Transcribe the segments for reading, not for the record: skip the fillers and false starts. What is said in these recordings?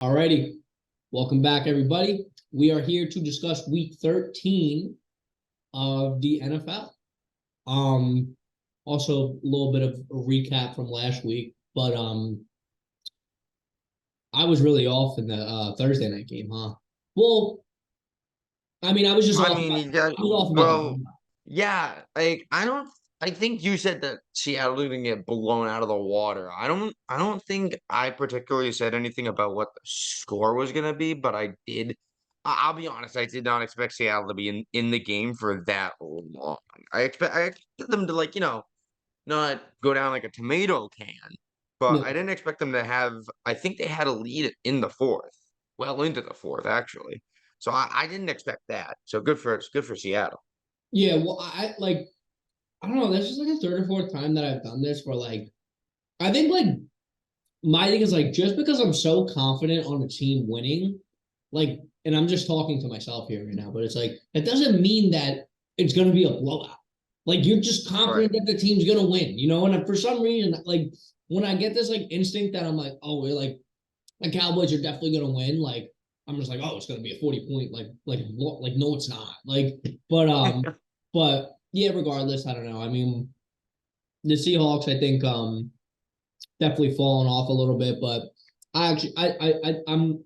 Alrighty, welcome back, everybody. We are here to discuss Week 13 of the NFL. Um, Also a little bit of a recap from last week, but I was really off in the Thursday night game, huh? Well, I mean, I was just I off mean, about you got I was off about the well, game. yeah. I think you said that Seattle didn't get blown out of the water. I don't think I particularly said anything about what the score was gonna be, but I did. I'll be honest, I did not expect Seattle to be in the game for that long. I expected them to not go down like a tomato can, but No, I didn't expect them to have. I think they had a lead in the fourth, well into the fourth actually. So I didn't expect that. So good for Seattle. yeah, well, I don't know. That's just like the third or fourth time that I've done this where I think my thing is just because I'm so confident on the team winning, and I'm just talking to myself here right now, but it's like it doesn't mean that it's gonna be a blowout. Like you're just Right. confident that the team's gonna win, you know. And for some reason, when I get this instinct that I'm like, oh, we're like the Cowboys are definitely gonna win, I'm just like, oh, it's gonna be a 40 point, no, it's not. But yeah, regardless, I don't know. I mean, the Seahawks, I think, definitely fallen off a little bit, but I'm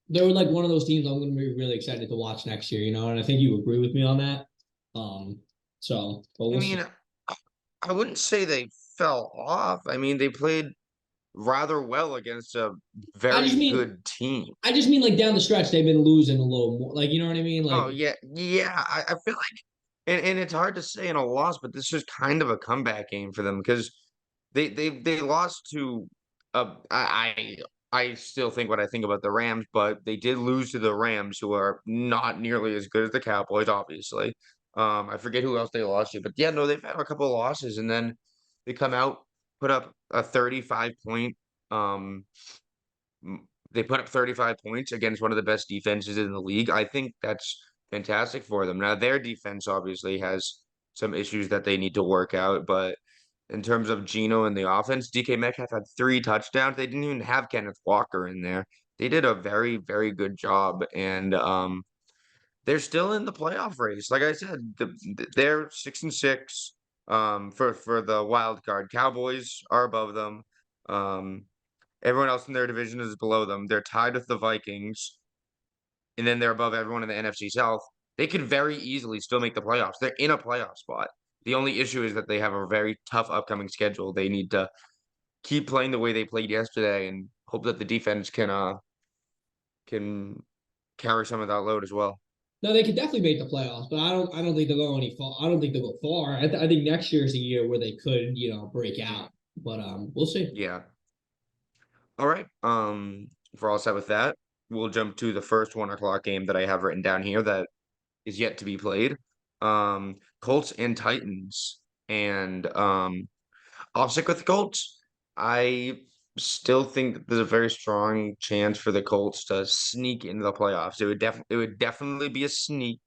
they were like one of those teams I'm going to be really excited to watch next year, you know, and I think you agree with me on that. Um, but I we'll see. mean, I wouldn't say they fell off. I mean, they played rather well against a I just very mean, good team. I just mean like down the stretch they've been losing a little more, you know what I mean? Oh yeah, yeah. I feel like, and it's hard to say in a loss, but this is kind of a comeback game for them because they lost to I still think what I think about the Rams, but they did lose to the Rams, who are not nearly as good as the Cowboys, obviously. I forget who else they lost to, but yeah, no, they've had a couple of losses, and then they come out, put up a 35 point um they put up 35 points against one of the best defenses in the league. I think that's fantastic for them. Now, their defense obviously has some issues that they need to work out, but in terms of Geno and the offense, DK Metcalf had 3 touchdowns. They didn't even have Kenneth Walker in there. They did a very, very good job, and they're still in the playoff race. Like I said, they're 6-6 for the wild card. Cowboys are above them. Um, Everyone else in their division is below them. They're tied with the Vikings, and then they're above everyone in the NFC South. They could very easily still make the playoffs. They're in a playoff spot. The only issue is that they have a very tough upcoming schedule. They need to keep playing the way they played yesterday and hope that the defense can carry some of that load as well. No, they could definitely make the playoffs, but I don't think they'll go any far. I don't think they'll go far. I think next year is a year where they could, break out. But we'll see. Yeah. All right. If we're all set with that, we'll jump to the first 1 o'clock game that I have written down here that is yet to be played. Colts and Titans. And I'll stick with the Colts. I still think that there's a very strong chance for the Colts to sneak into the playoffs. It would definitely be a sneak,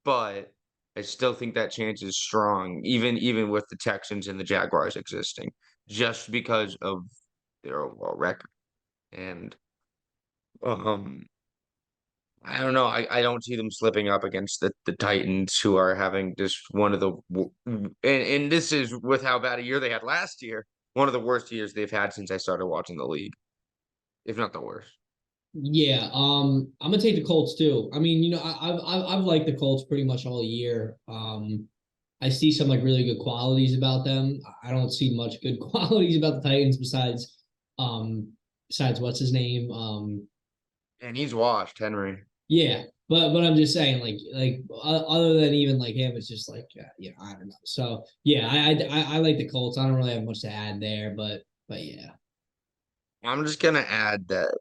but I still think that chance is strong, even with the Texans and the Jaguars existing, just because of their overall record. And um I don't know. I don't see them slipping up against the Titans, who are having just one of the and this is with how bad a year they had last year, one of the worst years they've had since I started watching the league, if not the worst. Yeah, I'm gonna take the Colts too. I mean, I've liked the Colts pretty much all year. I see some really good qualities about them. I don't see much good qualities about the Titans um, besides what's his name. And he's washed, Henry. Yeah, but I'm just saying, other than even him, it's just I don't know. So yeah, I like the Colts. I don't really have much to add there, but yeah. I'm just gonna add that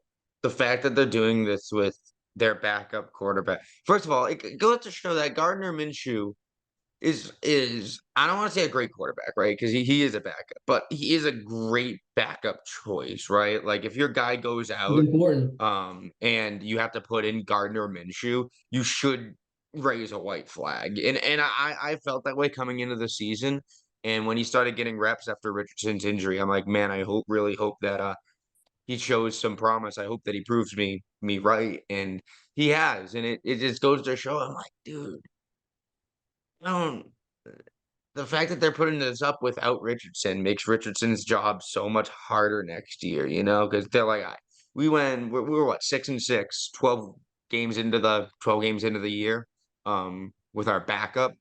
the fact that they're doing this with their backup quarterback. First of all, it goes to show that Gardner Minshew is I don't want to say a great quarterback, right? Because he is a backup, but he is a great backup choice, right? Like if your guy goes It's out, important. and you have to put in Gardner Minshew, you should raise a white flag. And I felt that way coming into the season. And when he started getting reps after Richardson's injury, I'm like, man, I really hope that he shows some promise. I hope that he proves me right, and he has. And it just goes to show. I'm like, dude, I don't. The fact that they're putting this up without Richardson makes Richardson's job so much harder next year, because they're like, we were what, 6-6, 12 games into the year, with our backup.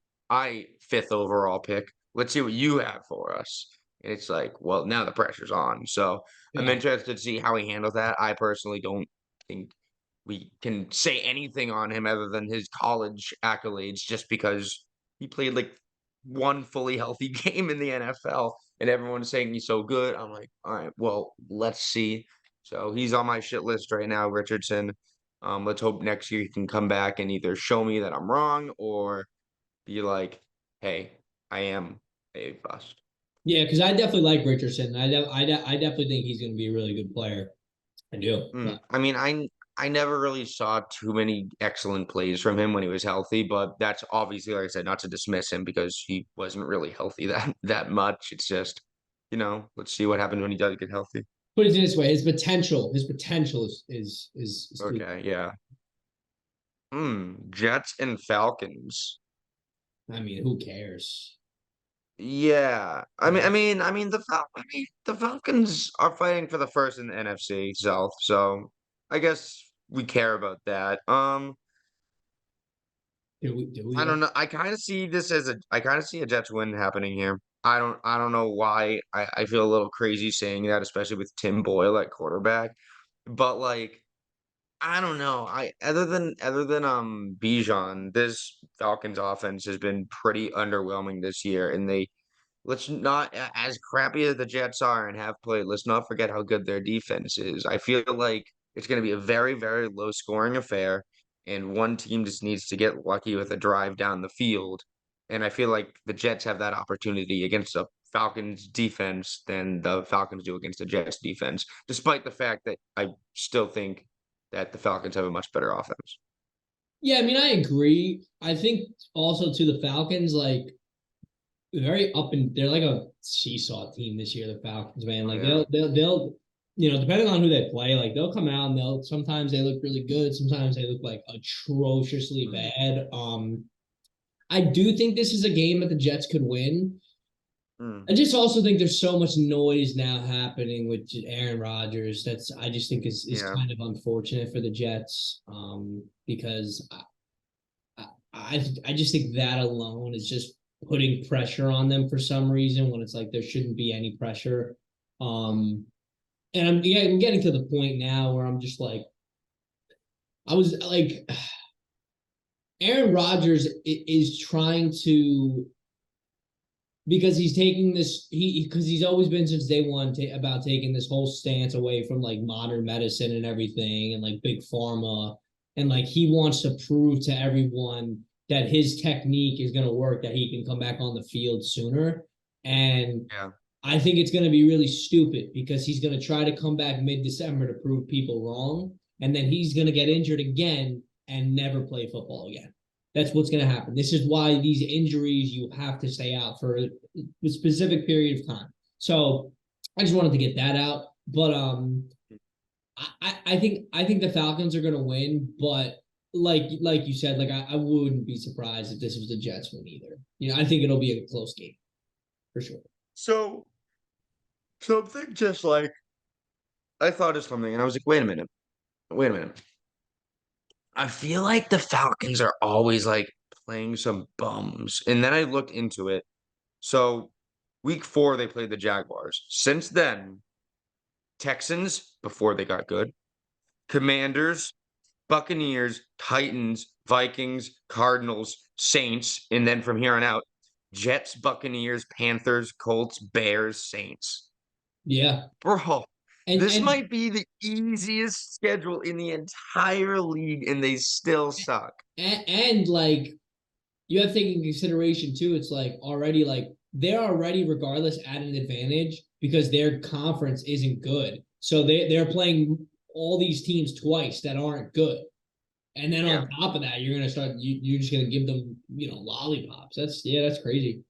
Fifth overall pick. Let's see what you have for us. And it's like, well, now the pressure's on. So I'm Yeah. interested to see how he handles that. I personally don't think we can say anything on him other than his college accolades just because he played like one fully healthy game in the NFL and everyone's saying he's so good. I'm like, all right, well, let's see. So he's on my shit list right now, Richardson. Let's hope next year he can come back and either show me that I'm wrong or be like, hey, I am a bust. Yeah, because I definitely like Richardson. I definitely think he's going to be a really good player. I do. I mean, I never really saw too many excellent plays from him when he was healthy, but that's obviously, like I said, not to dismiss him because he wasn't really healthy that much. It's just, let's see what happens when he does get healthy. Put it this way: his potential is through. Okay, yeah. Jets and Falcons. I mean, who cares? Yeah, the Falcons are fighting for the first in the NFC South, so I guess we care about that. Do we I though? don't know. I kind of see a Jets win happening here. I don't know why. I feel a little crazy saying that, especially with Tim Boyle at quarterback. But like, I don't know. I other than Bijan, this Falcons offense has been pretty underwhelming this year. And let's not as crappy as the Jets are and have played, let's not forget how good their defense is. I feel like it's going to be a very, very low scoring affair, and one team just needs to get lucky with a drive down the field. And I feel like the Jets have that opportunity against the Falcons defense than the Falcons do against the Jets defense, despite the fact that I still think that the Falcons have a much better offense. Yeah, I mean, I agree. I think also to the Falcons, like very up and they're like a seesaw team this year. The Falcons, man, Oh like yeah. they'll depending on who they play, like they'll come out and they'll sometimes they look really good, sometimes they look like atrociously Mm, bad. I do think this is a game that the Jets could win. mm, I just also think there's so much noise now happening with Aaron Rodgers. I just think is yeah. kind of unfortunate for the Jets. Because I just think that alone is just putting pressure on them for some reason when it's like there shouldn't be any pressure. Um, and I'm getting to the point now where I'm just like I was like Aaron Rodgers is trying to because he's taking this because he's always been since day one about taking this whole stance away from like modern medicine and everything and like big pharma and like he wants to prove to everyone that his technique is going to work, that he can come back on the field sooner. And Yeah. I think it's going to be really stupid because he's going to try to come back mid-December to prove people wrong, and then he's going to get injured again and never play football again. That's what's going to happen. This is why these injuries you have to stay out for a specific period of time. So I just wanted to get that out. But I think the Falcons are going to win, but like you said, like I wouldn't be surprised if this was the Jets win either. I think it'll be a close game for sure. So something just like I thought of something and I was like, wait a minute. Wait a minute. I feel like the Falcons are always like playing some bums. And then I looked into it. So week 4 they played the Jaguars. Since then, Texans before they got good, Commanders, Buccaneers, Titans, Vikings, Cardinals, Saints, and then from here on out, Jets, Buccaneers, Panthers, Colts, Bears, Saints. Yeah, Bro, and this and might be the easiest schedule in the entire league, and they still suck. and like you have to take in consideration too. It's like already like they're already regardless at an advantage because their conference isn't good. So they're playing all these teams twice that aren't good. And then Yeah, on top of that, you're gonna start you're just gonna give them, lollipops. That's crazy. That's crazy.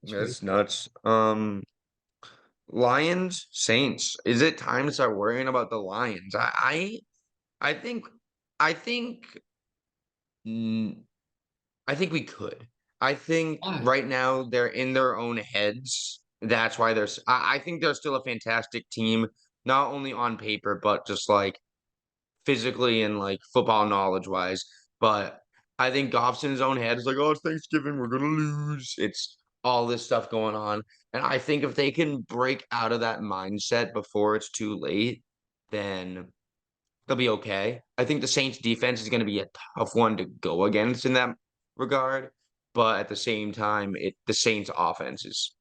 that's nuts. Lions, Saints. Is it time to start worrying about the Lions? I think I think mm, I think we could. I think Why? right now they're in their own heads. That's why I think they're still a fantastic team, not only on paper, but just like physically and like football knowledge wise. But I think Goff's in his own head is like, oh, it's Thanksgiving, we're gonna lose. It's all this stuff going on. And I think if they can break out of that mindset before it's too late, then they'll be okay. I think the Saints defense is going to be a tough one to go against in that regard, but at the same time, the Saints offense is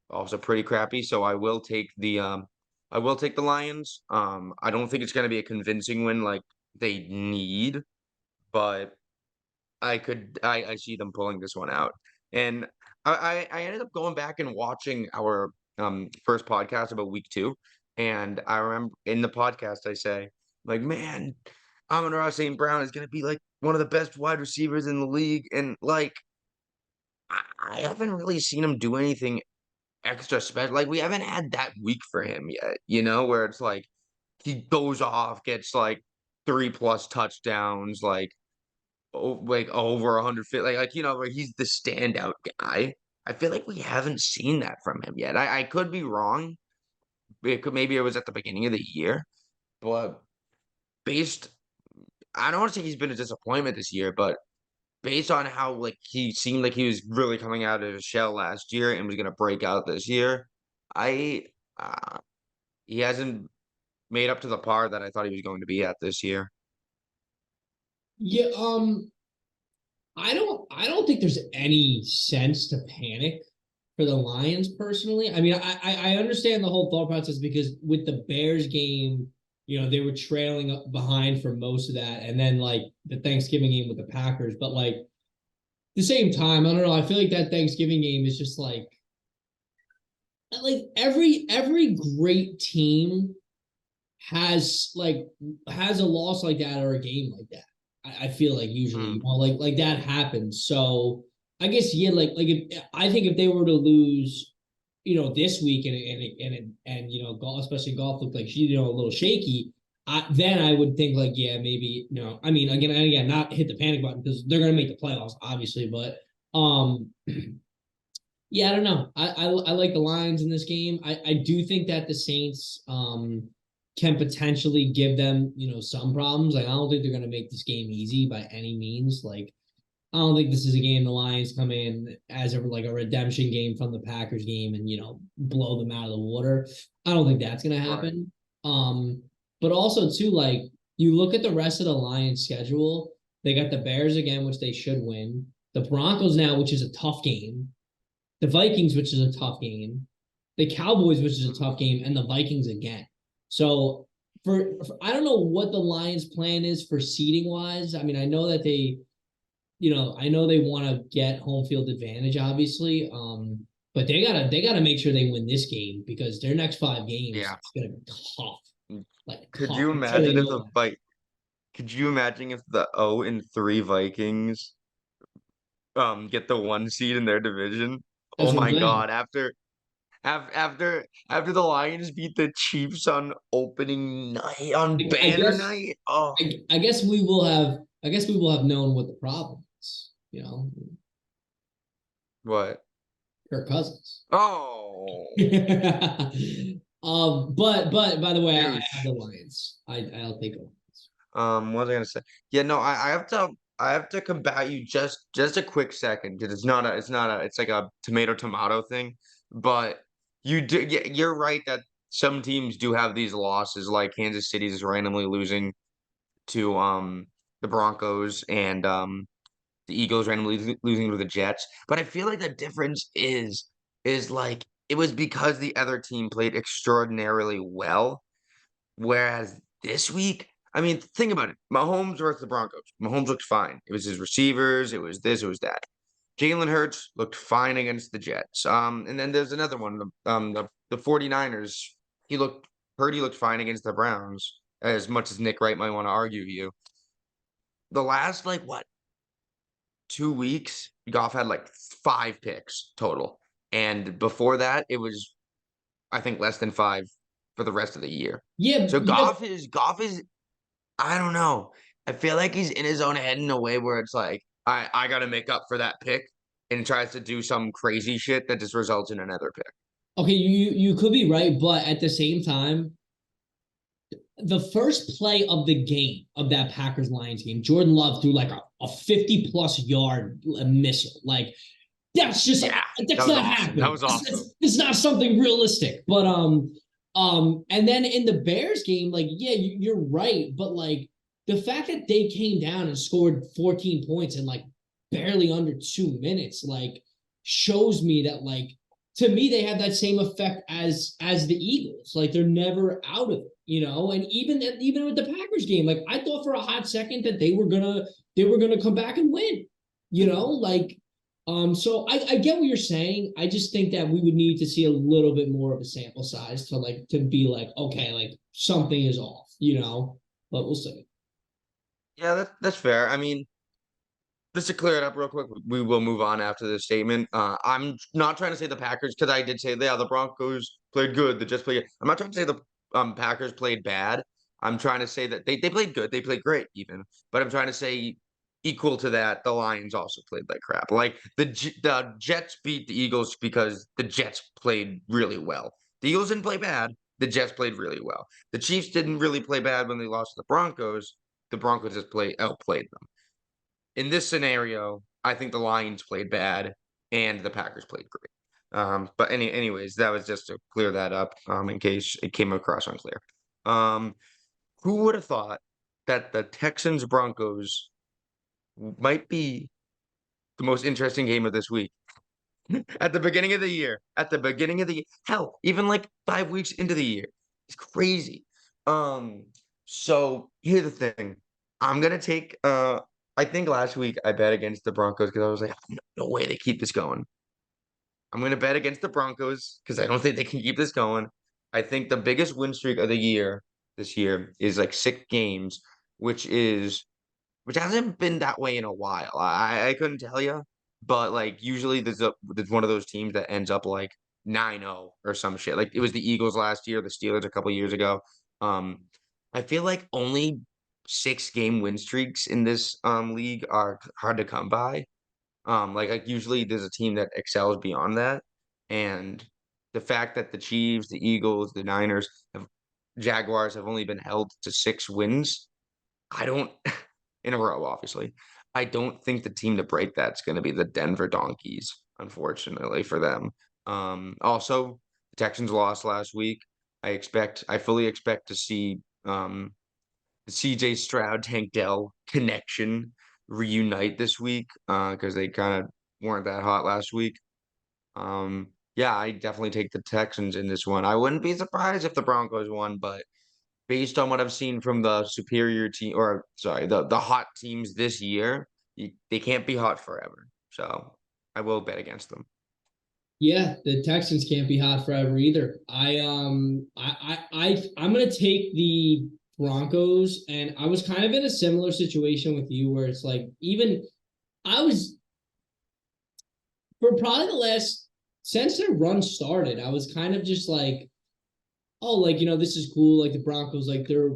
also pretty crappy. So I will take the Lions. I don't think it's going to be a convincing win like they need, but I see them pulling this one out. And I ended up going back and watching our first podcast about week 2. And I remember in the podcast I say, like, man, Amon-Ra St. Brown is gonna be like one of the best wide receivers in the league. And like I haven't really seen him do anything extra special. Like we haven't had that week for him yet, where it's like he goes off, gets like 3+ touchdowns, like over 150, where he's the standout guy. I feel like we haven't seen that from him yet. I could be wrong. Maybe it was at the beginning of the year, but based, I don't want to say he's been a disappointment this year, but based on how like he seemed like he was really coming out of his shell last year and was gonna break out this year, I he hasn't made up to the par that I thought he was going to be at this year. Yeah, I don't think there's any sense to panic for the Lions personally. I mean, I understand the whole thought process because with the Bears game, they were trailing up behind for most of that, and then like the Thanksgiving game with the Packers. But like at the same time, I don't know. I feel like that Thanksgiving game is just like every great team has a loss like that or a game like that. I feel like usually, Hmm. like that happens. So I guess yeah, I think if they were to lose, this week and golf, especially golf looked like she, a little shaky. Then I would think like, yeah, maybe, I mean, again, not hit the panic button because they're gonna make the playoffs, obviously, but yeah, I don't know. I like the Lions in this game. I do think that the Saints can potentially give them, some problems. Like I don't think they're gonna make this game easy by any means. Like I don't think this is a game the Lions come in as like a redemption game from the Packers game and blow them out of the water. I don't think that's gonna Right. happen. But also too, like you look at the rest of the Lions schedule, they got the Bears again, which they should win. The Broncos now, which is a tough game, the Vikings, which is a tough game, the Cowboys, which is a tough game, and the Vikings again. So for I don't know what the Lions' plan is for seeding wise. I mean, I know that I know they want to get home field advantage, obviously. But they gotta make sure they win this game because their next 5 games Yeah. is gonna be tough, like Could tough. you I'm sure they imagine if know the that. fight? Could you imagine if the 0-3 Vikings get the 1 seed in their division? That's Oh what I'm my saying. God! After the Lions beat the Chiefs on opening night on I banner guess night. Oh, I guess we will have known what the problem is. what? Kirk Cousins. Oh, But by the way, I have douche. the Lions. I'll take them. What was I gonna say? Yeah, no, I have to combat you just a quick second because it's like a tomato thing. But you're right that some teams do have these losses, like Kansas City is randomly losing to the Broncos and the Eagles randomly losing to the Jets. But I feel like the difference is like it was because the other team played extraordinarily well. Whereas this week, I mean, think about it. Mahomes versus the Broncos. Mahomes looked fine. It was his receivers. It was this. It was that. Jalen Hurts looked fine against the Jets. And then there's another one. The 49ers. He looked Purdy looked fine against the Browns. As much as Nick Wright might want to argue you, the last like what 2 weeks, Goff had like 5 picks total, and before that, it was I think less than 5 for the rest of the year. Yeah, So yeah. Goff is I don't know. I feel like he's in his own head in a way where it's like I got to make up for that pick and tries to do some crazy shit that just results in another pick. Okay, you could be right, but at the same time, the first play of the game of that Packers Lions game, Jordan Love threw like a 50 plus yard missile. Like that's just Yeah, that that's was not awesome. That happening. was awesome. It's not something realistic. But and then in the Bears game, like yeah, you're right, but like the fact that they came down and scored 14 points in like barely under 2 minutes, like shows me that like to me they have that same effect as the Eagles. Like they're never out of it, you know. And even with the Packers game, like I thought for a hot second that they were gonna come back and win, you know, like so I get what you're saying. I just think that we would need to see a little bit more of a sample size to be like, okay, like something is off, you know. But we'll see. Yeah, that's fair. I mean, just to clear it up real quick, we will move on after this statement. I'm not trying to say the Packers because I did say yeah, the Broncos played good. The Jets played. I'm not trying to say the Packers played bad. I'm trying to say that they played good. They played great even. But I'm trying to say equal to that, the Lions also played like crap. Like the Jets beat the Eagles because the Jets played really well. The Eagles didn't play bad. The Jets played really well. The Chiefs didn't really play bad when they lost to the Broncos. The Broncos just outplayed them. In this scenario, I think the Lions played bad and the Packers played great. But anyways, that was just to clear that up, in case it came across unclear. Um, who would have thought that the Texans Broncos might be the most interesting game of this week? At the beginning of the year, hell, even like 5 weeks into the year, it's crazy. So here's the thing. I'm gonna take I think last week I bet against the Broncos because I was like, no way they keep this going. I'm gonna bet against the Broncos because I don't think they can keep this going. I think the biggest win streak of the year this year is like 6 games, which hasn't been that way in a while. I couldn't tell you, but like usually there's one of those teams that ends up like 9-0 or some shit. Like it was the Eagles last year, the Steelers a couple years ago. Um, I feel like only 6 game win streaks in this league are hard to come by. Like usually there's a team that excels beyond that, and the fact that the Chiefs, the Eagles, the Niners, Jaguars have only been held to 6 wins. I don't in a row, obviously. I don't think the team to break that's going to be the Denver Donkeys, unfortunately for them. Also, the Texans lost last week. I fully expect to see the CJ Stroud Tank Dell connection reunite this week because they kind of weren't that hot last week. Yeah, I definitely take the Texans in this one. I wouldn't be surprised if the Broncos won, but based on what I've seen from the superior team, or sorry, the hot teams this year, they can't be hot forever. So I will bet against them. Yeah, the Texans can't be hot forever either. I'm gonna take the Broncos, and I was kind of in a similar situation with you where it's like even I was for probably the last since their run started, I was kind of just like, oh, like this is cool. Like the Broncos, like they're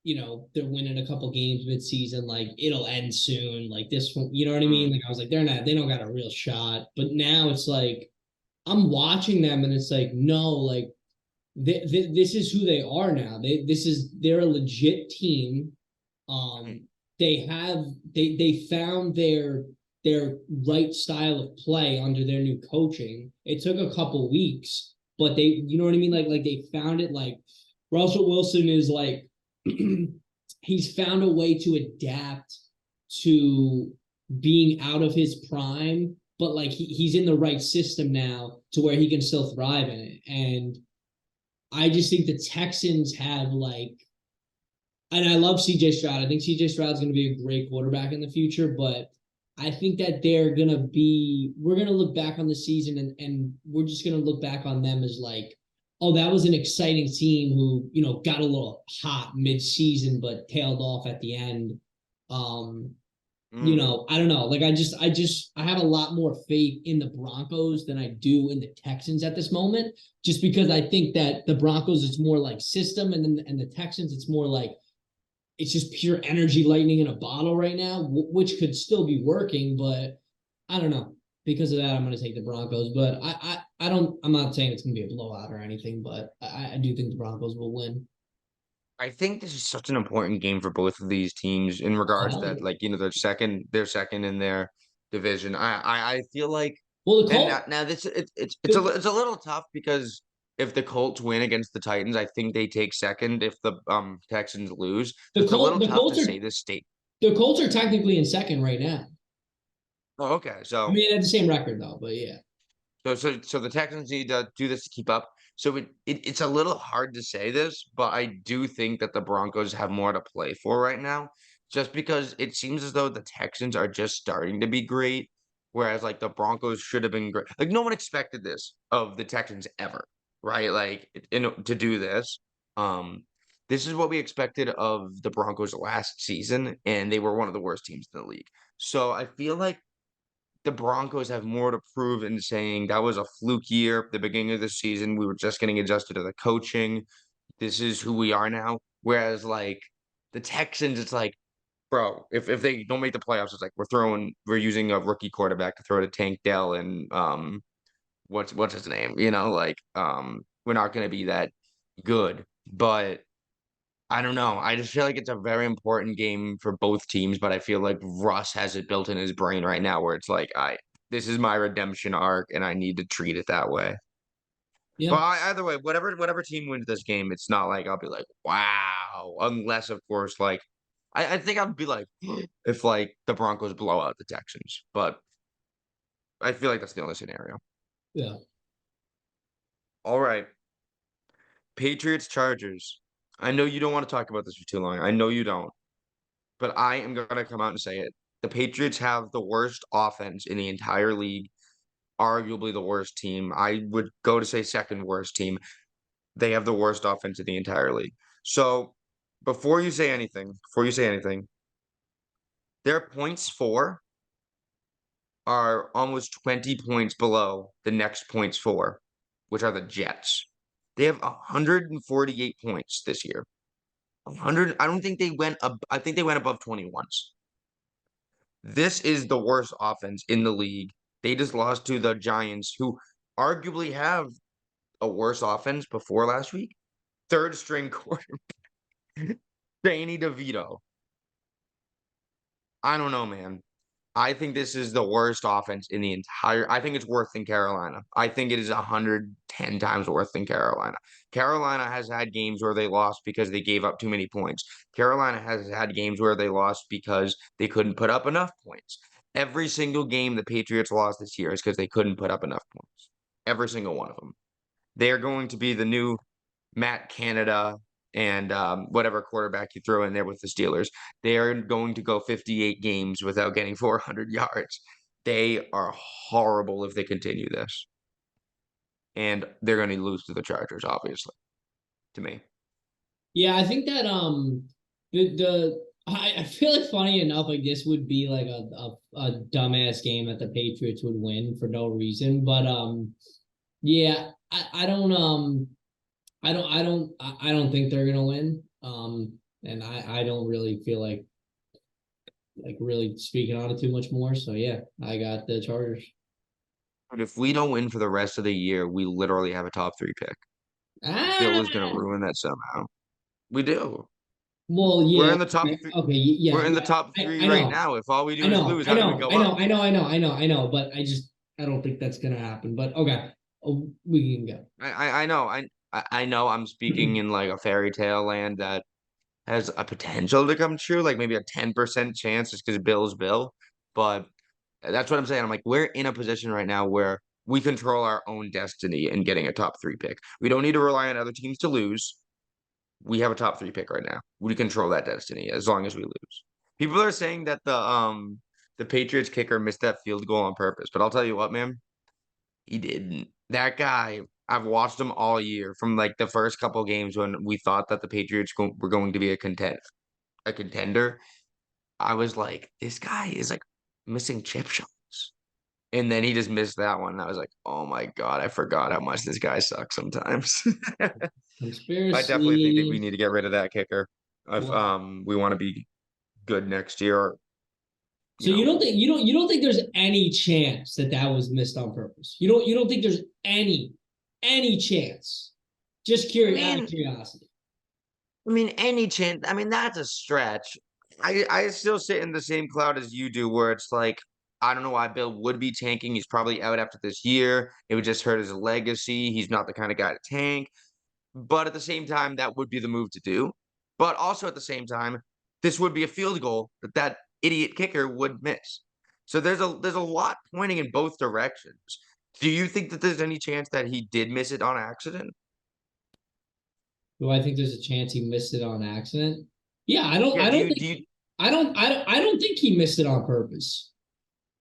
winning a couple games midseason. Like it'll end soon. Like this one, you know what I mean? Mm. Like I was like, they don't got a real shot. But now it's like I'm watching them and it's like, no, like this is who they are now. They're a legit team. Um, they found their right style of play under their new coaching. It took a couple weeks, but you know what I mean? Like they found it. Like Russell Wilson is like he's found a way to adapt to being out of his prime, but like he's in the right system now to where he can still thrive in it. And I just think the Texans have like, and I love CJ Stroud. I think CJ Stroud's going to be a great quarterback in the future, but I think that we're going to look back on the season and we're just going to look back on them as like, oh, that was an exciting team who, got a little hot mid-season, but tailed off at the end. Um, Mm. I don't know. Like I have a lot more faith in the Broncos than I do in the Texans at this moment, just because I think that the Broncos it's more like system, and the Texans it's more like it's just pure energy lightning in a bottle right now, which could still be working, but I don't know. Because of that, I'm going to take the Broncos, but I don't. I'm not saying it's going to be a blowout or anything, but I do think the Broncos will win. I think this is such an important game for both of these teams in Oh regards hell that, yeah! like, they're second in their division. I feel like, Well, the and now, Colt, now this the, it's a little tough because if the Colts win against the Titans, I think they take second. If the Texans lose, so the it's a Colt, little the tough to Colts are say this state. the Colts are technically in second right now. Oh, okay, I mean, they have the same record though, but yeah, so the Texans need to do this to keep up. So it's a little hard to say this, but I do think that the Broncos have more to play for right now, just because it seems as though the Texans are just starting to be great, whereas like the Broncos should have been great. Like no one expected this of the Texans ever, right? Like to do this. Um, this is what we expected of the Broncos last season, and they were one of the worst teams in the league. So I feel like the Broncos have more to prove in saying that was a fluke year at the beginning of the season. We were just getting adjusted to the coaching. This is who we are now. Whereas like the Texans, it's like, bro, if they don't make the playoffs, it's like we're using a rookie quarterback to throw to Tank Dell and what's his name? We're not gonna be that good. But I don't know. I just feel like it's a very important game for both teams, but I feel like Russ has it built in his brain right now where it's like, this is my redemption arc and I need to treat it that way. But yeah, either way, whatever team wins this game, it's not like I'll be like, wow. Unless, of course, like I think I'd be like if like the Broncos blow out the Texans. But I feel like that's the only scenario. yeah. All right. Patriots Chargers. I know you don't want to talk about this for too long. I know you don't. But I am going to come out and say it. The Patriots have the worst offense in the entire league, arguably the worst team. I would go to say second worst team. They have the worst offense in the entire league. So before you say anything, their points for are almost 20 points below the next points for, which are the Jets. They have 148 points this year. 100, I don't think they went up. I think they went above 20 once. This is the worst offense in the league. They just lost to the Giants, who arguably have a worse offense before last week. Third string quarterback, Danny DeVito. I don't know, man. I think this is the worst offense in the entire. I think it's worse than Carolina. I think it is 110 times worse than Carolina. Carolina has had games where they lost because they gave up too many points. Carolina has had games where they lost because they couldn't put up enough points. Every single game the Patriots lost this year is because they couldn't put up enough points. Every single one of them. They are going to be the new Matt Canada and whatever quarterback you throw in there with the Steelers. They are going to go 58 games without getting 400 yards. They are horrible if they continue this. And they're going to lose to the Chargers, obviously, to me. Yeah, I think that I feel like funny enough, like this would be like a dumbass game that the Patriots would win for no reason. But yeah, I don't think they're gonna win. And I don't really feel like really speaking on it too much more. So yeah, I got the Chargers. But if we don't win for the rest of the year, we literally have a top three pick. Bill is going to Ah, ruin that somehow. We do. well, We're yeah, in the top okay, three. okay, We're yeah, in the yeah. top three I right know, now. If all we I do is know, lose, I how do we know, go I know, up? I know, I know, I know, I know, but I don't think that's gonna happen. But okay, oh, we can go. I know. I know I'm speaking in like a fairy tale land that has a potential to come true, like maybe a 10% chance just because Bill's Bill. But that's what I'm saying. I'm like, we're in a position right now where we control our own destiny in getting a top three pick. We don't need to rely on other teams to lose. We have a top three pick right now. We control that destiny as long as we lose. People are saying that the Patriots kicker missed that field goal on purpose, but I'll tell you what, man, he didn't. That guy, I've watched him all year from like the first couple games when we thought that the Patriots were going to be a contender. I was like, this guy is like missing chip shots. And then he just missed that one. And I was like, oh my God, I forgot how much this guy sucks sometimes. I definitely think that we Conspiracy. need to get rid of that kicker if Well, we want to be good next year, or, you so you know. don't think you don't think there's any chance that that was missed on purpose? You don't think there's any chance? Just I curious, out of mean, curiosity. any chance. I mean, that's a stretch. I still sit in the same cloud as you do, where it's like, I don't know why Bill would be tanking. He's probably out after this year. It would just hurt his legacy. He's not the kind of guy to tank. But at the same time, that would be the move to do. But also at the same time, this would be a field goal that that idiot kicker would miss. So there's a lot pointing in both directions. Do you think that there's any chance that he did miss it on accident? Do I think there's a chance he missed it on accident? Yeah, I don't. Yeah, I do don't you think. do you I don't think he missed it on purpose.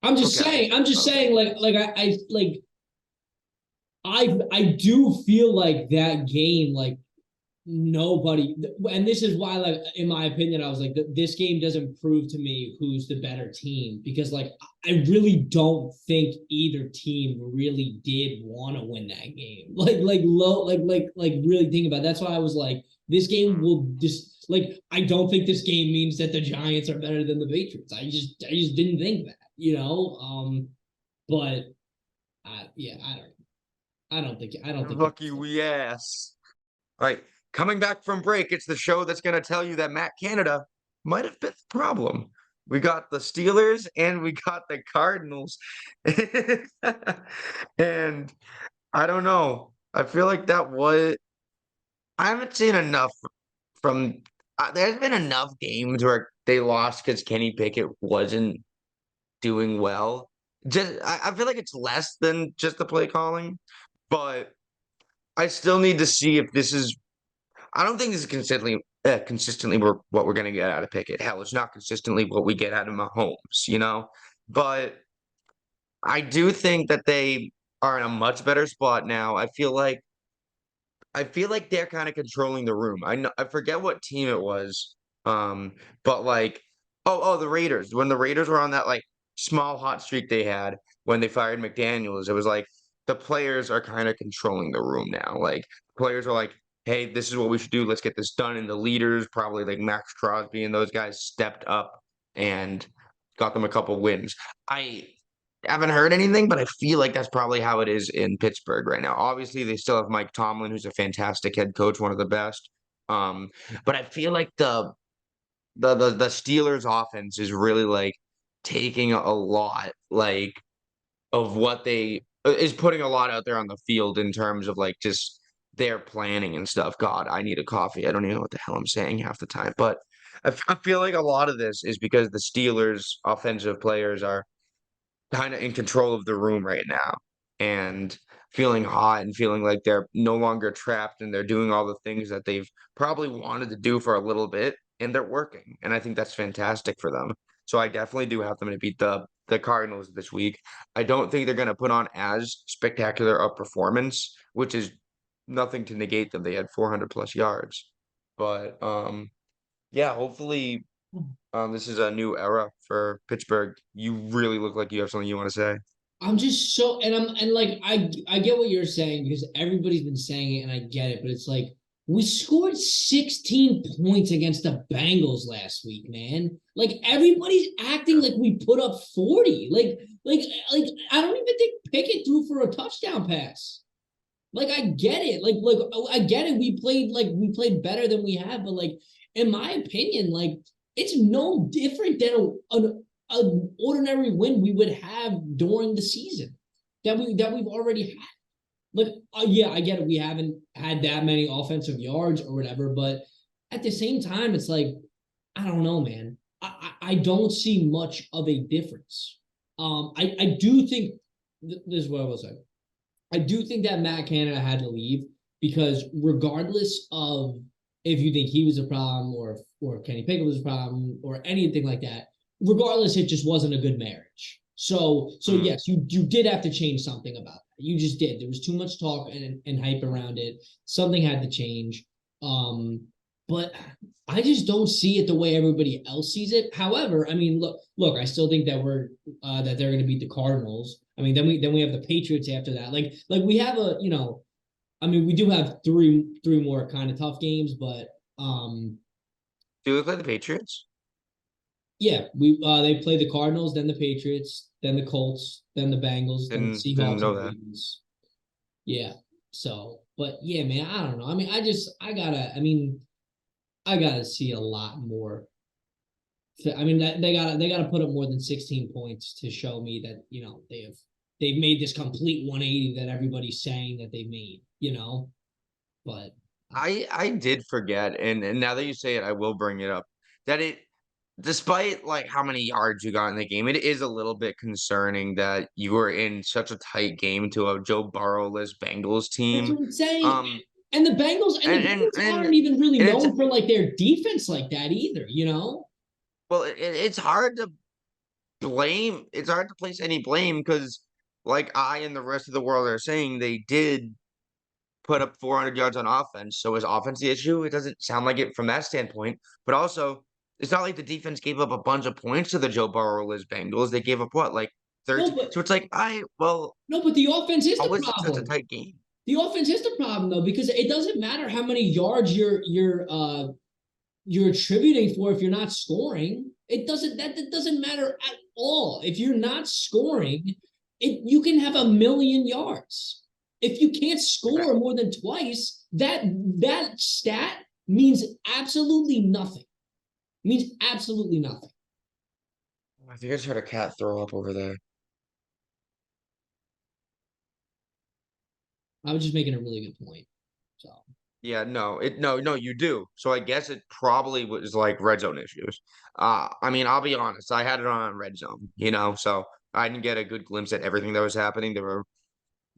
I'm just okay. saying. I'm just Okay. saying. I do feel like that game, like nobody, and this is why, like, in my opinion, I was like, this game doesn't prove to me who's the better team, because like I really don't think either team really did want to win that game. Like really think about it. That's why I was like, this game will just, like, I don't think this game means that the Giants are better than the Patriots. I just didn't think that, but yeah, I don't think it Lucky we ass. All right. Coming back from break, it's the show that's gonna tell you that Matt Canada might have been the problem. We got the Steelers and we got the Cardinals. And I don't know. I feel like that was I haven't seen enough from there's been enough games where they lost because Kenny Pickett wasn't doing well. Just I feel like it's less than just the play calling, but I still need to see if this is. I don't think this is consistently what we're going to get out of Pickett. Hell, it's not consistently what we get out of Mahomes, you know. But I do think that they are in a much better spot now. I feel like they're kind of controlling the room. I forget what team it was. But like, the Raiders. When the Raiders were on that like small hot streak they had when they fired McDaniels, it was like the players are kind of controlling the room now. Like players are like, hey, this is what we should do. Let's get this done. And the leaders, probably like Max Crosby and those guys, stepped up and got them a couple wins. I haven't heard anything, but I feel like that's probably how it is in Pittsburgh right now. Obviously, they still have Mike Tomlin, who's a fantastic head coach, one of the best. But I feel like the Steelers offense is really like taking a lot like of what they is putting a lot out there on the field in terms of like just their planning and stuff. God, I need a coffee. I don't even know what the hell I'm saying half the time, but I feel like a lot of this is because the Steelers offensive players are kind of in control of the room right now and feeling hot and feeling like they're no longer trapped and they're doing all the things that they've probably wanted to do for a little bit and they're working. And I think that's fantastic for them. So I definitely do have them to beat the Cardinals this week. I don't think they're going to put on as spectacular a performance, which is nothing to negate them. They had 400 plus yards. But yeah, hopefully this is a new era for Pittsburgh. You really look like you have something you want to say. I'm just so, and like, I get what you're saying, because everybody's been saying it and I get it, but it's like, we scored 16 points against the Bengals last week, man. Like, everybody's acting like we put up 40. Like I don't even think Pickett threw for a touchdown pass. Like, I get it. I get it. We played better than we have, but like, in my opinion, like, it's no different than an ordinary win we would have during the season that we've already had. Like, yeah, I get it. We haven't had that many offensive yards or whatever, but at the same time, it's like, I don't know, man. I don't see much of a difference. I do think this is what I will say. I do think that Matt Canada had to leave, because regardless of if you think he was a problem, or Kenny Pickett was a problem, or anything like that, regardless, it just wasn't a good marriage. So Mm. yes, you did have to change something about that. You just did. There was too much talk and hype around it. Something had to change. Um, but I just don't see it the way everybody else sees it. However, I mean, look, I still think that that they're going to beat the Cardinals. I mean, then we have the Patriots after that. Like we have I mean, we do have three more kind of tough games, but Do you look like the Patriots? yeah, we they play the Cardinals, then the Patriots, then the Colts, then the Bengals, then the Didn't Seahawks know and that. Ravens. Yeah. So, but yeah, man, I don't know. I mean, I mean, I gotta see a lot more. I mean, that they gotta put up more than 16 points to show me that they've made this complete 180 that everybody's saying that they've made. But I did forget, and now that you say it, I will bring it up. That it, despite like how many yards you got in the game, it is a little bit concerning that you were in such a tight game to a Joe Burrow-less Bengals that's team. what I'm saying. Um, And the Bengals and aren't even really and it's known for like their defense like that either. well, it's hard to blame. It's hard to place any blame because, like I and the rest of the world are saying, they did put up 400 yards on offense. So is offense the issue? It doesn't sound like it from that standpoint. But also, it's not like the defense gave up a bunch of points to the Joe Burrow-less Bengals. They gave up what, like No, 13? but So it's like, no, but the offense is how the was it such a problem. tight game? The offense is the problem though, because it doesn't matter how many yards you're attributing for if you're not scoring. That doesn't matter at all. If you're not scoring, you can have 1,000,000 yards. If you can't Okay. score more than twice, that stat means absolutely nothing. It means absolutely nothing. I think I just heard a cat throw up over there. I was just making a really good point. So Yeah, no, you do. So I guess it probably was like red zone issues. I mean, I'll be honest, I had it on red zone, so I didn't get a good glimpse at everything that was happening. There were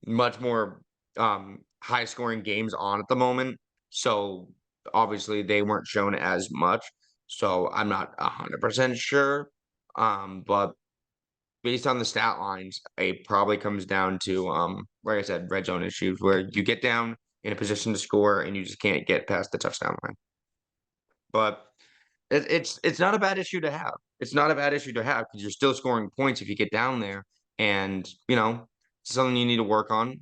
much more high scoring games on at the moment. So obviously they weren't shown as much. So I'm not 100% sure. But based on the stat lines, it probably comes down to like I said, red zone issues where you get down in a position to score and you just can't get past the touchdown line. But it's not a bad issue to have. It's not a bad issue to have because you're still scoring points if you get down there, and it's something you need to work on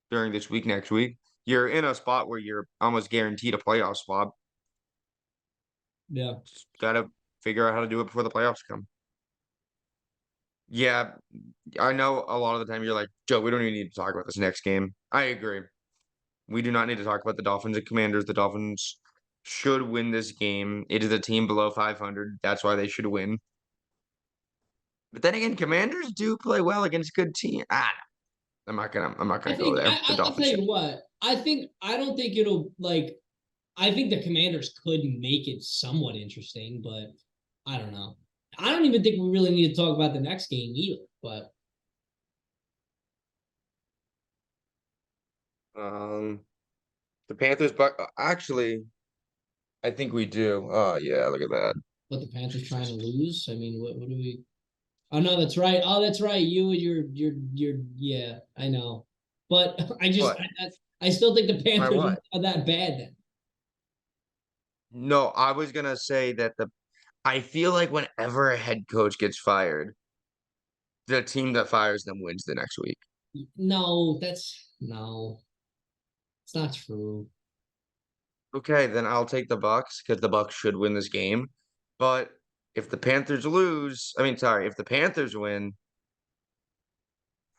during this week, next week. You're in a spot where you're almost guaranteed a playoff spot. yeah, Just gotta figure out how to do it before the playoffs come. Yeah, I know a lot of the time you're like, Joe, we don't even need to talk about this next game. I agree. We do not need to talk about the Dolphins and Commanders. The Dolphins should win this game. It is a team below 500. That's why they should win. But then again, Commanders do play well against good team. I'm not I gonna go think there. The I'll tell Dolphins should. you what. I don't think it'll like. I think the Commanders could make it somewhat interesting, but I don't know. I don't even think we really need to talk about the next game either. But Um, the Panthers, but actually, I think we do. Oh yeah, look at that. the Panthers trying to Jesus. lose. I mean, what do we? Oh no, that's right. Oh, that's right. You and your yeah. I know, but What? I still think the My Panthers what? are that bad. Then No, I was gonna say that I feel like whenever a head coach gets fired, the team that fires them wins the next week. no, no, it's not true. Okay, then I'll take the Bucks because the Bucks should win this game. But if the Panthers lose, I mean, sorry, if the Panthers win,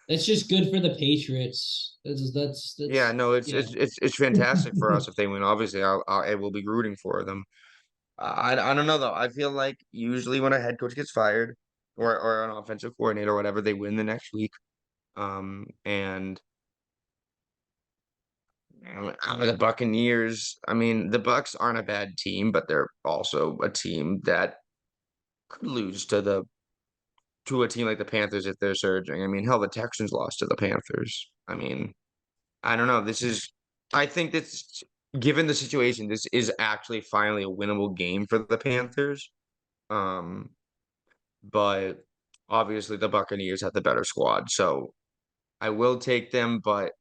That's just good for the Patriots. yeah, That's no, yeah. it's fantastic for us if they win. Obviously, I will be rooting for them. I don't know though. I feel like usually when a head coach gets fired or an offensive coordinator or whatever, they win the next week. And the Buccaneers, I mean, the Bucks aren't a bad team, but they're also a team that could lose to a team like the Panthers if they're surging. I mean, hell, the Texans lost to the Panthers. I mean, I don't know. I think this, given the situation, this is actually finally a winnable game for the Panthers. Um, but obviously the Buccaneers have the better squad, so I will take them, but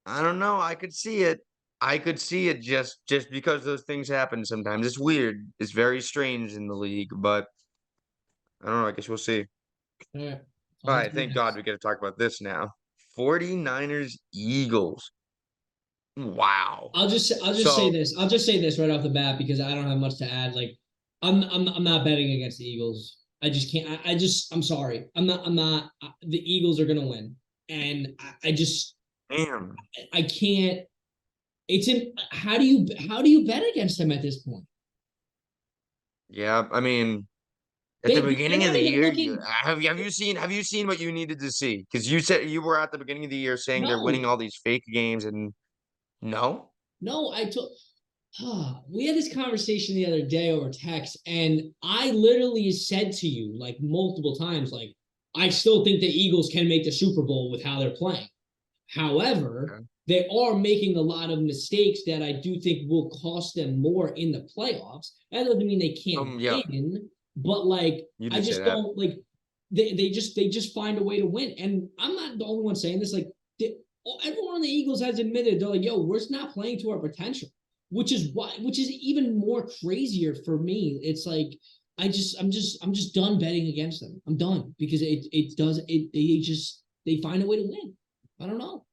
I don't know. I could see it. I could see it just because those things happen sometimes. It's weird. It's very strange in the league, but I don't know. I guess we'll see. All right. All On to right, the thank God next. we get to talk about this now. 49ers Eagles. Wow. I'll just say So, this. I'll just say this right off the bat because I don't have much to add. Like, I'm not betting against the Eagles. I just can't. I'm sorry. I'm not. The Eagles are gonna win, and I just damn. I can't. It's in. How do you bet against them at this point? Yeah, I mean, at the They're beginning of not the even year, looking. have you seen what you needed to see? Because you said you were at the beginning of the year saying they're winning No, all these fake games, and no. no. I told. We had this conversation the other day over text, and I literally said to you like multiple times, like I still think the Eagles can make the Super Bowl with how they're playing. However, Okay. they are making a lot of mistakes that I do think will cost them more in the playoffs. That doesn't mean they can't Yeah, win, but like you I did say just that. don't like they just find a way to win. And I'm not the only one saying this. Like everyone on the Eagles has admitted they're like, yo, we're not playing to our potential, which is even more crazier for me. It's like I'm just done betting against them. I'm done because it does it they find a way to win. I don't know.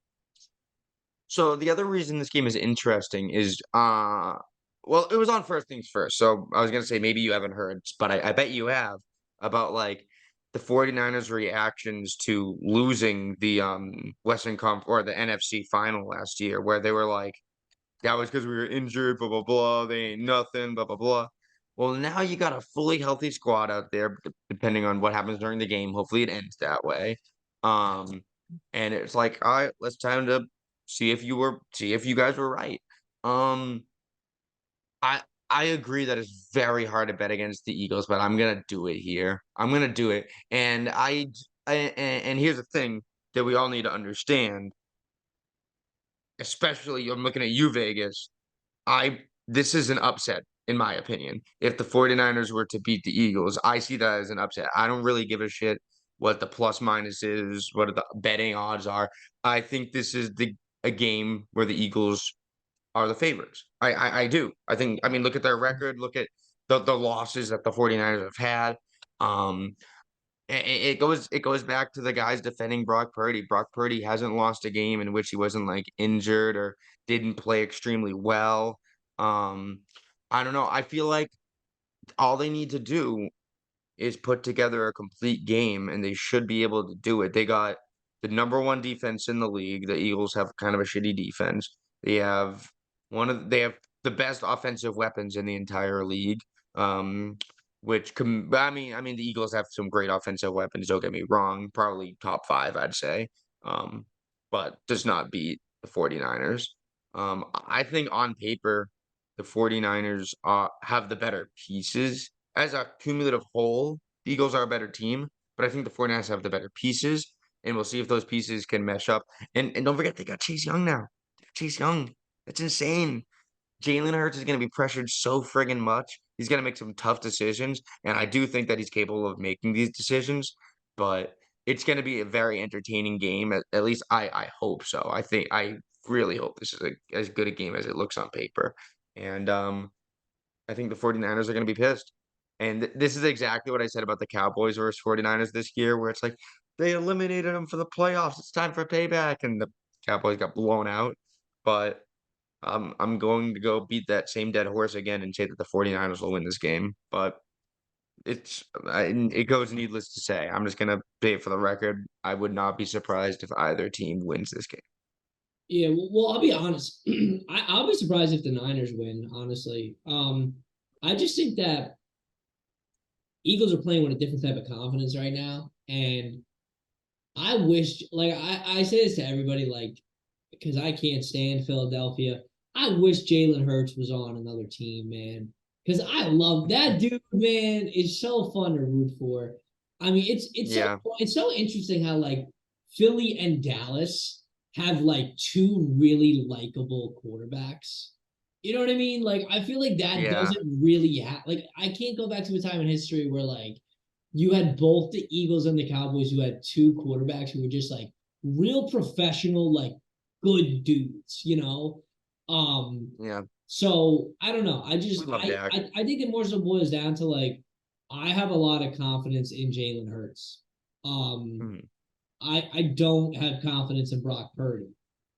So the other reason this game is interesting is well, it was on first things first. So I was gonna say maybe you haven't heard, but I bet you have about like the 49ers reactions to losing the Western Conf or the NFC final last year, where they were like, that was because we were injured, blah blah blah, they ain't nothing, blah blah blah. Well, now you got a fully healthy squad out there, depending on what happens during the game. Hopefully it ends that way. Um, and it's like, all right, let's time to see if you guys were right. Um, I I agree that it's very hard to bet against the Eagles, but I'm gonna do it here. I'm gonna do it, and and here's the thing that we all need to understand, especially I'm looking at you, Vegas. I This is an upset in my opinion. If the 49ers were to beat the Eagles, I see that as an upset. I don't really give a shit what the plus minus is, what the betting odds are. I think this is the a game where the Eagles are the favorites. I do. I mean look at their record, look at the losses that the 49ers have had. Um it goes back to the guys defending Brock Purdy. Brock Purdy hasn't lost a game in which he wasn't like injured or didn't play extremely well. Um, I don't know. I feel like all they need to do is put together a complete game, and they should be able to do it. They got the number one defense in the league. The Eagles have kind of a shitty defense. They have they have the best offensive weapons in the entire league. Um, I mean, the Eagles have some great offensive weapons. Don't get me wrong, probably top five, I'd say. Um, but does not beat the 49ers. I think on paper, the 49ers have the better pieces as a cumulative whole. The Eagles are a better team, but I think the 49ers have the better pieces, and we'll see if those pieces can mesh up. And don't forget, they got Chase Young now. Chase Young. That's insane. Jalen Hurts is going to be pressured so friggin' much. He's going to make some tough decisions, and I do think that he's capable of making these decisions, but it's going to be a very entertaining game. At least I hope so. I really hope this is as good a game as it looks on paper. And I think the 49ers are going to be pissed. And this is exactly what I said about the Cowboys versus 49ers this year, where it's like they eliminated them for the playoffs. It's time for payback. And the Cowboys got blown out. But I'm going to go beat that same dead horse again and say that the 49ers will win this game. But it goes needless to say. I'm just going to say it for the record. I would not be surprised if either team wins this game. Yeah, well, I'll be honest. I'll be surprised if the Niners win. Honestly, I just think that Eagles are playing with a different type of confidence right now, and I wish, like, I say this to everybody, like, because I can't stand Philadelphia. I wish Jalen Hurts was on another team, man. Because I love that dude, man. It's so fun to root for. I mean, Yeah. it's so interesting how like Philly and Dallas have like two really likable quarterbacks. You know what I mean? Like I feel like that Yeah. doesn't really happen. Like I can't go back to a time in history where like you had both the Eagles and the Cowboys who had two quarterbacks who were just like real professional, like good dudes, you know? Yeah, So I don't know. we love Dak. I think it more so boils down to like I have a lot of confidence in Jalen Hurts. Um, Mhm. I don't have confidence in Brock Purdy.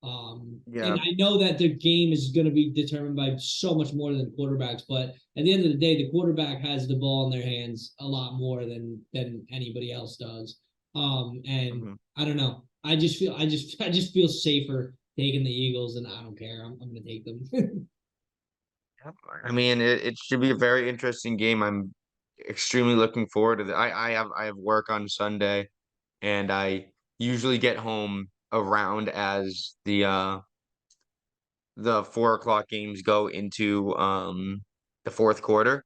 And Yeah, I know that the game is going to be determined by so much more than quarterbacks, but at the end of the day, the quarterback has the ball in their hands a lot more than anybody else does. And mhm. I don't know. I just feel safer taking the Eagles, and I don't care. I'm going to take them. Yep. I mean, it should be a very interesting game. I'm extremely looking forward to that. I have work on Sunday, and I usually get home around as the 4 o'clock games go into the fourth quarter.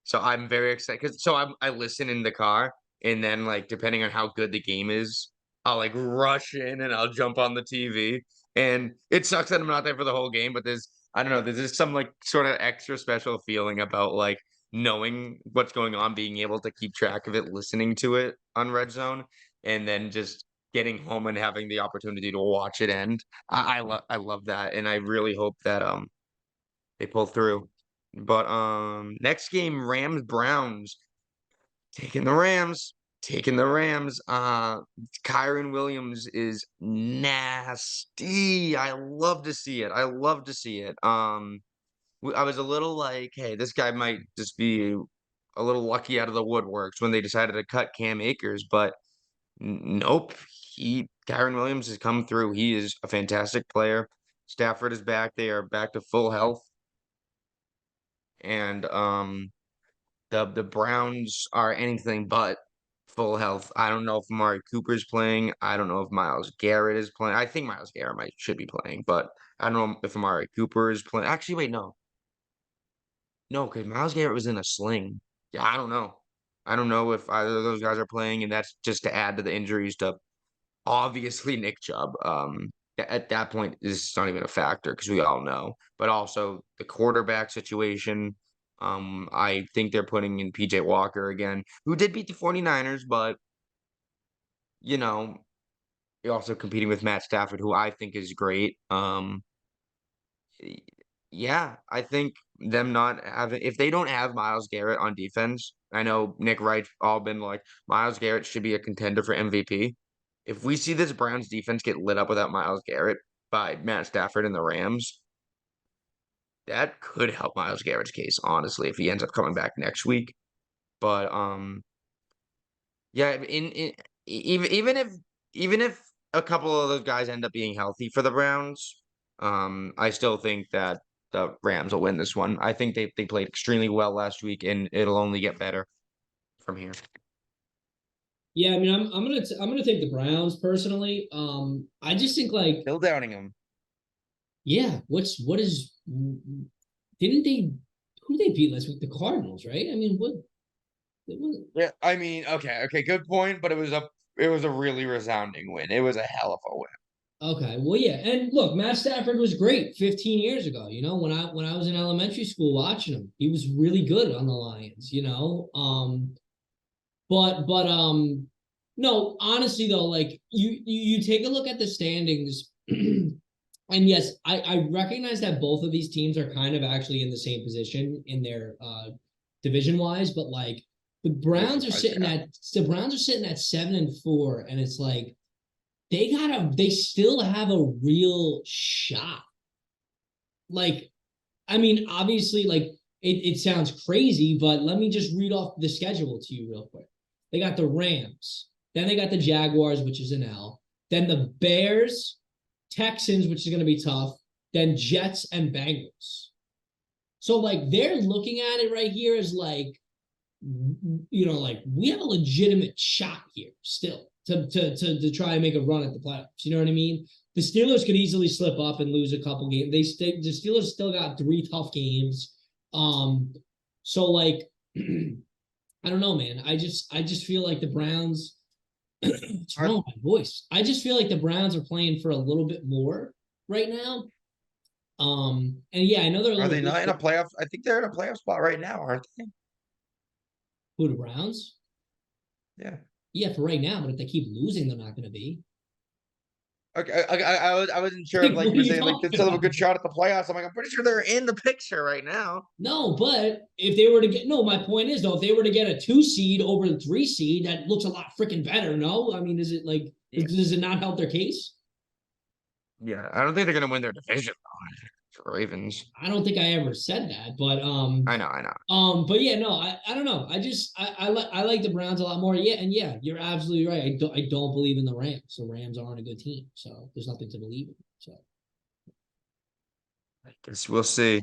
So I'm very excited because I listen in the car, and then like depending on how good the game is, I'll like rush in and I'll jump on the TV. And it sucks that I'm not there for the whole game, but there's I don't know, there's just some like sort of extra special feeling about like knowing what's going on, being able to keep track of it, listening to it on Red Zone, and then just getting home and having the opportunity to watch it end. I love that, and I really hope that they pull through. But next game, Rams Browns. Taking the Rams. Taking the Rams. Kyron Williams is nasty. I love to see it. I love to see it. I was a little like, hey, this guy might just be a little lucky out of the woodworks when they decided to cut Cam Akers, but nope. Kyron Williams has come through. He is a fantastic player. Stafford is back. They are back to full health. And the Browns are anything but full health. I don't know if Amari Cooper's playing. I don't know if Myles Garrett is playing. I think Myles Garrett should be playing, but I don't know if Amari Cooper is playing. Actually, wait, no. No, because Myles Garrett was in a sling. Yeah, I don't know. I don't know if either of those guys are playing, and that's just to add to the injuries to obviously Nick Chubb. At that point, this is not even a factor because we all know. But also the quarterback situation. I think they're putting in PJ Walker again, who did beat the 49ers, but you know, you're also competing with Matt Stafford, who I think is great. Yeah, I think them not having if they don't have Myles Garrett on defense, I know Nick Wright's all been like Myles Garrett should be a contender for MVP. If we see this Browns defense get lit up without Myles Garrett by Matt Stafford and the Rams, that could help Myles Garrett's case, honestly, if he ends up coming back next week. But yeah, even if a couple of those guys end up being healthy for the Browns, I still think that the Rams will win this one. I think they played extremely well last week, and it'll only get better from here. Yeah, I mean, I'm gonna take the Browns personally. I just think like, Still doubting him. yeah, what is didn't they who they beat last week? The Cardinals, right? I mean, what? Yeah, I mean, okay, good point, but it was a really resounding win. It was a hell of a win. Okay, well, yeah, and look, Matt Stafford was great 15 years ago. You know, when I was in elementary school watching him, he was really good on the Lions. You know, but no, honestly though, like you take a look at the standings. And yes, I recognize that both of these teams are kind of actually in the same position in their division wise, but like Division wise, yeah. The Browns are sitting at 7-4, and it's like they still have a real shot. Like, I mean, obviously, like it sounds crazy, but let me just read off the schedule to you real quick. They got the Rams, then they got the Jaguars, which is an L, then the Bears, Texans, which is going to be tough, then Jets and Bengals. So like they're looking at it right here as like, you know, like we have a legitimate shot here still to try and make a run at the playoffs. You know what I mean? The Steelers could easily slip up and lose a couple games. The Steelers still got 3 tough games. Um, so like I don't know, man. I just feel like the Browns. What's Are, wrong with my voice? I just feel like the Browns are playing for a little bit more right now. And yeah, I know they're a are little they not in bit. a playoff? I think they're in a playoff spot right now, aren't they? Who, the Browns? Yeah. Yeah, for right now, but if they keep losing, they're not going to be. Okay, I wasn't sure if Like, like what you are were you saying like they talking still have a about? good shot at the playoffs. I'm like, I'm pretty sure they're in the picture right now. No, but if they were to get no, my point is though, if they were to get a 2 seed over the 3 seed, that looks a lot freaking better. No, I mean, is it like Yeah. does it not help their case? Yeah, I don't think they're gonna win their division though. Ravens. I don't think I ever said that, but I know. but yeah, no, I don't know. I like the Browns a lot more. Yeah, and yeah, you're absolutely right. I don't believe in the Rams. The Rams aren't a good team, so there's nothing to believe in. So I guess we'll see.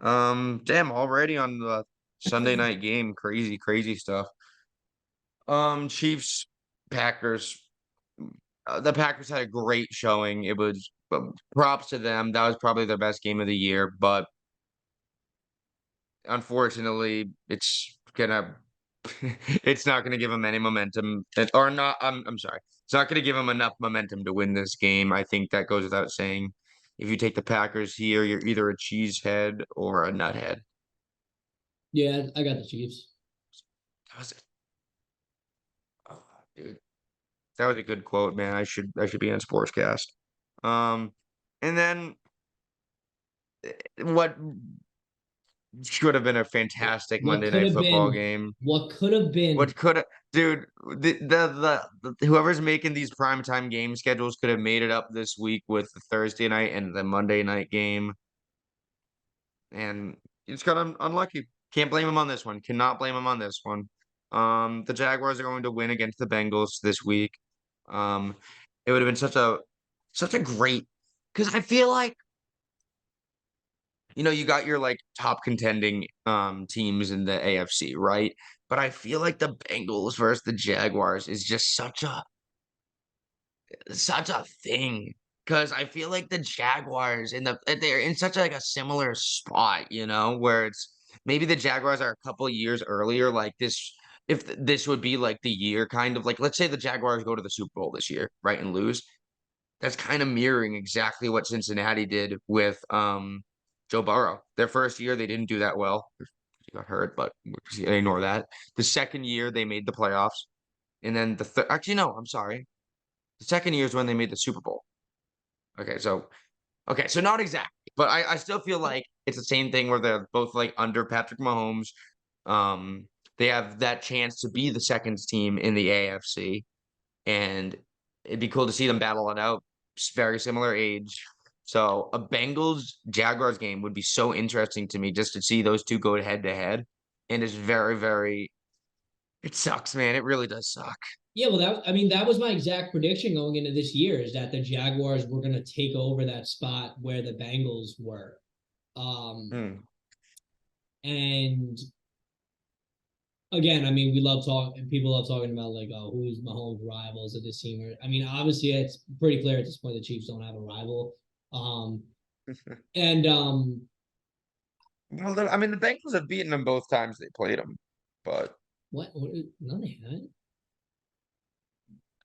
Damn, already on the Sunday night game, crazy, crazy stuff. Chiefs, Packers. The Packers had a great showing. It was props to them. That was probably their best game of the year, but unfortunately, it's not gonna give them any momentum, or not. I'm sorry, it's not gonna give them enough momentum to win this game. I think that goes without saying. If you take the Packers here, you're either a cheesehead or a nuthead. yeah, I got the Chiefs. That was, oh, dude, that was a good quote, man. I should be on Sportscast. Um, and then what should have been a fantastic What Monday could Night have Football been? game. What could have been? What could have, dude? The whoever's making these primetime game schedules could have made it up this week with the Thursday night and the Monday night game, and you just got unlucky. Can't blame him on this one. Cannot blame him on this one. The Jaguars are going to win against the Bengals this week. Um, it would have been such a great because I feel like you got your like top contending teams in the AFC, right? But I feel like the Bengals versus the Jaguars is just such a thing. Because I feel like the Jaguars they're in such like a similar spot, where it's maybe the Jaguars are a couple years earlier, like this if this would be like the year kind of like let's say the Jaguars go to the Super Bowl this year, right, and lose. That's kind of mirroring exactly what Cincinnati did with Joe Burrow. Their first year, they didn't do that well. He got hurt, but ignore that. The second year, they made the playoffs. And then the third, actually, no, I'm sorry. The second year is when they made the Super Bowl. Okay, so not exactly, but I still feel like it's the same thing where they're both like under Patrick Mahomes. Um, they have that chance to be the second team in the AFC, and it'd be cool to see them battle it out. Very similar age. So a Bengals Jaguars game would be so interesting to me just to see those two go head to head. And it's very, very, it sucks, man. It really does suck. Yeah, well, I mean, that was my exact prediction going into this year is that the Jaguars were going to take over that spot where the Bengals were. Hmm. And again, I mean, we love talking, people love talking about like, oh, who's Mahomes' rivals at this team? I mean, obviously, it's pretty clear at this point the Chiefs don't have a rival. Um, and Well, I mean, the Bengals have beaten them both times they played them, but what no, they haven't.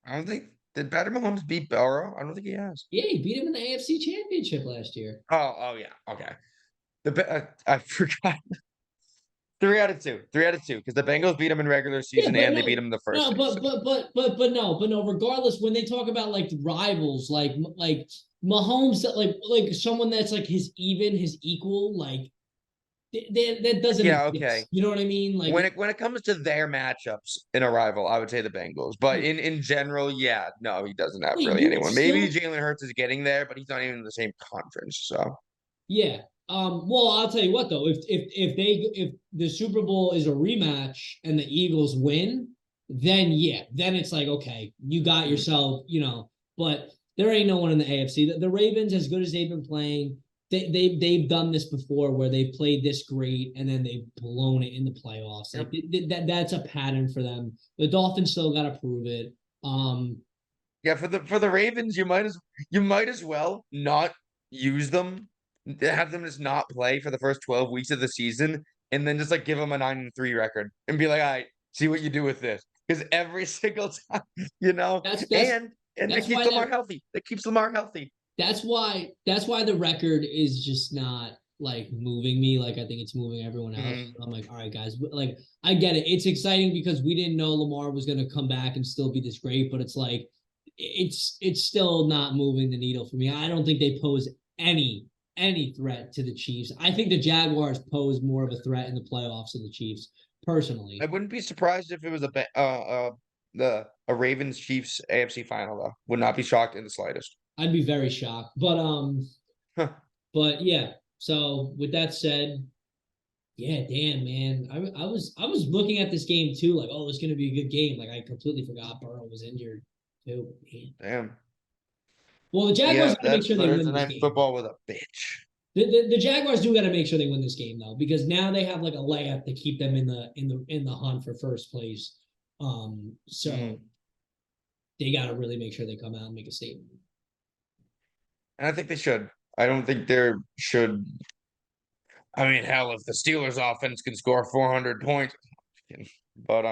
I don't think did Patrick Mahomes beat Burrow? I don't think he has. Yeah, he beat him in the AFC Championship last year. Oh yeah, okay. I forgot. 3 out of 2. 3 out of 2. Because the Bengals beat them in regular Yeah, season but and they beat no, them the first no, game. but no. Regardless, when they talk about like rivals, like Mahomes, like someone that's like his equal, like that doesn't Yeah, okay. exist. You know what I mean? Like, When it comes to their matchups in a rival, I would say the Bengals. But yeah, in general, yeah, no, he doesn't have wait, really you would anyone. Maybe still, Jalen Hurts is getting there, but he's not even in the same conference. So yeah. Well, I'll tell you what though, if the Super Bowl is a rematch and the Eagles win, then yeah, then it's like okay, you got mhm. yourself, but there ain't no one in the AFC. The Ravens, as good as they've been playing, they've done this before where they played this great and then they've blown it in the playoffs. Like Yep. that's a pattern for them. The Dolphins still got to prove it. Yeah, for the Ravens, you might as well not use them, have them just not play for the first 12 weeks of the season, and then just like give them a 9-3 record and be like, all right, see what you do with this. Because every single time, you know, that's that's and it that's keeps why Lamar that healthy. It keeps Lamar healthy. that's why the record is just not like moving me like I think it's moving everyone else. Mhm. I'm like, all right, guys, like I get it. It's exciting because we didn't know Lamar was gonna come back and still be this great, but it's like it's still not moving the needle for me. I don't think they pose any threat to the Chiefs. I think the Jaguars pose more of a threat in the playoffs than the Chiefs, I personally. wouldn't be surprised if it was a Ravens Chiefs AFC final though. Would not be shocked in the slightest. I'd be very shocked. Huh. But yeah. So with that said, yeah, damn man. I was looking at this game too, like, oh, it's gonna be a good game. Like I completely forgot Burrow was injured too. Man. Damn. Well, the Jaguars Yeah, gotta make that sure they win Thursday this night game. football was a bitch. The Jaguars do gotta make sure they win this game though, because now they have like a layup to keep them in the hunt for first place. So Mm. they gotta really make sure they come out and make a statement. And I think they should. I don't think there should. I mean, hell, if the Steelers offense can score 400 points, but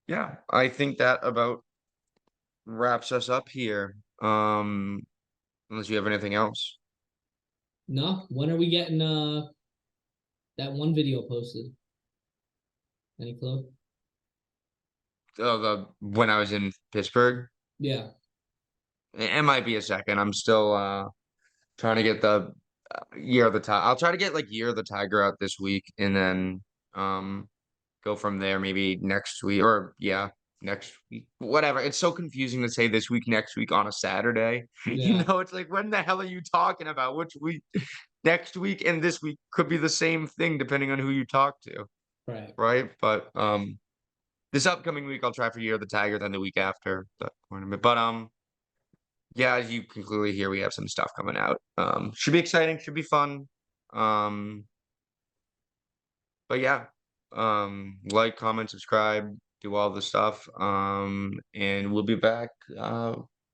yeah, I think that about wraps us up here. Unless you have anything else. No, when are we getting that one video posted? Any clue? The when I was in Pittsburgh, Yeah. it might be a second. I'm still trying to get the year of the tiger. I'll try to get like year of the tiger out this week, and then go from there. Maybe next week, or yeah, next week. Whatever. It's so confusing to say this week, next week on a Saturday. You Yeah. know, it's like when the hell are you talking about? Which week? Next week and this week could be the same thing depending on who you talk to, Right. right? But this upcoming week I'll try for Year of the Tiger, then the week after the tournament. But yeah, as you can clearly hear, we have some stuff coming out. Should be exciting, should be fun. Um, but yeah, like, comment, subscribe, do all the stuff. And we'll be back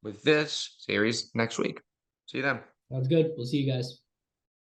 with this series next week. See you then. Sounds good. We'll see you guys.